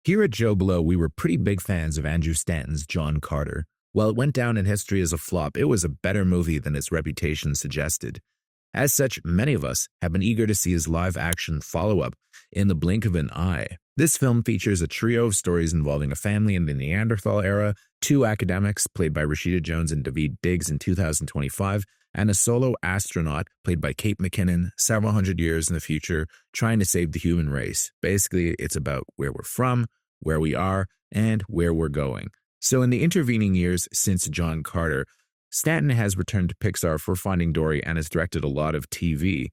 Here at JoBlo, we were pretty big fans of Andrew Stanton's John Carter. While it went down in history as a flop, it was a better movie than its reputation suggested. As such, many of us have been eager to see his live-action follow-up, In the Blink of an Eye. This film features a trio of stories involving a family in the Neanderthal era, two academics, played by Rashida Jones and Daveed Diggs in 2025, and a solo astronaut, played by Kate McKinnon, several hundred years in the future, trying to save the human race. Basically, it's about where we're from, where we are, and where we're going. So in the intervening years since John Carter, Stanton has returned to Pixar for Finding Dory and has directed a lot of TV.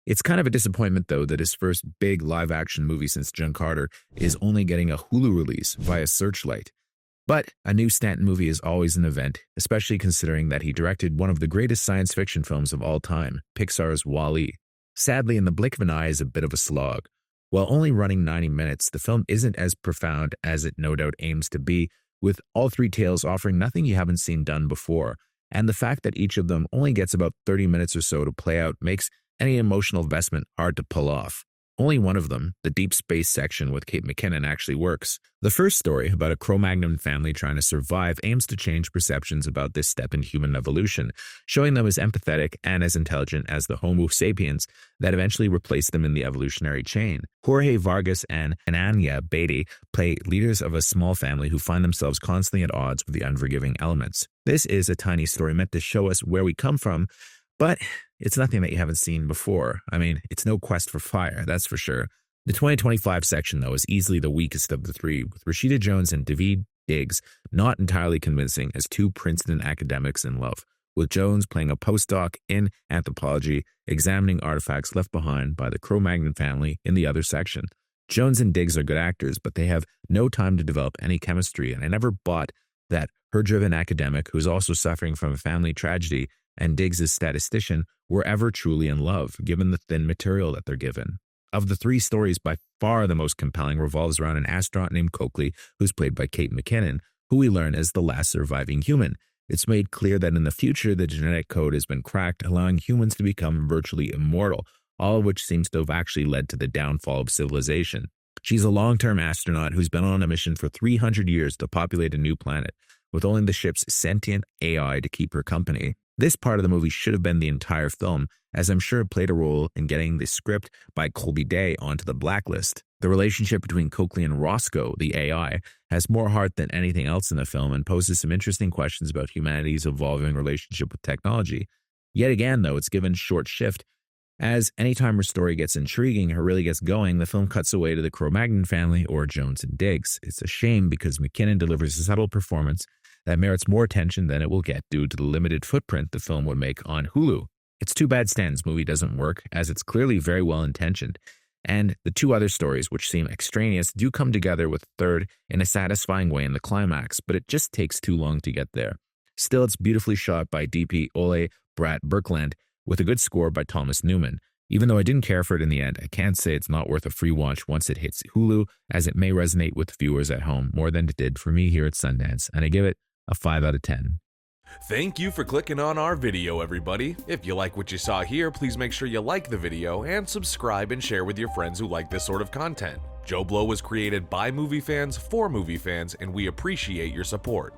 It's kind of a disappointment, though, that his first big live-action movie since John Carter is only getting a Hulu release via Searchlight. But a new Stanton movie is always an event, especially considering that he directed one of the greatest science fiction films of all time, Pixar's WALL-E. Sadly, In the Blink of an Eye is a bit of a slog. While only running 90 minutes, the film isn't as profound as it no doubt aims to be, with all three tales offering nothing you haven't seen done before. And the fact that each of them only gets about 30 minutes or so to play out makes any emotional investment hard to pull off. Only one of them, the deep space section with Kate McKinnon, actually works. The first story, about a Cro-Magnon family trying to survive, aims to change perceptions about this step in human evolution, showing them as empathetic and as intelligent as the Homo sapiens that eventually replaced them in the evolutionary chain. Jorge Vargas and Ananya Beatty play leaders of a small family who find themselves constantly at odds with the unforgiving elements. This is a tiny story meant to show us where we come from, but it's nothing that you haven't seen before. I mean, it's no quest for fire, that's for sure. The 2025 section, though, is easily the weakest of the three, with Rashida Jones and Daveed Diggs not entirely convincing as two Princeton academics in love, with Jones playing a postdoc in anthropology, examining artifacts left behind by the Cro-Magnon family in the other section. Jones and Diggs are good actors, but they have no time to develop any chemistry, and I never bought that her driven academic, who's also suffering from a family tragedy, and Diggs' statistician were ever truly in love, given the thin material that they're given. Of the three stories, by far the most compelling revolves around an astronaut named Coakley, who's played by Kate McKinnon, who we learn is the last surviving human. It's made clear that in the future, the genetic code has been cracked, allowing humans to become virtually immortal, all of which seems to have actually led to the downfall of civilization. She's a long-term astronaut who's been on a mission for 300 years to populate a new planet, with only the ship's sentient AI to keep her company. This part of the movie should have been the entire film, as I'm sure it played a role in getting the script by Colby Day onto the blacklist. The relationship between Coakley and Roscoe, the AI, has more heart than anything else in the film and poses some interesting questions about humanity's evolving relationship with technology. Yet again, though, it's given short shift, as anytime her story gets intriguing or really gets going, the film cuts away to the Cro-Magnon family or Jones and Diggs. It's a shame because McKinnon delivers a subtle performance that merits more attention than it will get due to the limited footprint the film would make on Hulu. It's too bad Stanton's movie doesn't work, as it's clearly very well intentioned, and the two other stories, which seem extraneous, do come together with a third in a satisfying way in the climax, but it just takes too long to get there. Still, it's beautifully shot by DP Ole Brat Birkeland, with a good score by Thomas Newman. Even though I didn't care for it in the end, I can't say it's not worth a free watch once it hits Hulu, as it may resonate with viewers at home more than it did for me here at Sundance, and I give it a 5 out of 10. Thank you for clicking on our video, everybody. If you like what you saw here, please make sure you like the video and subscribe and share with your friends who like this sort of content. JoBlo was created by movie fans for movie fans, and we appreciate your support.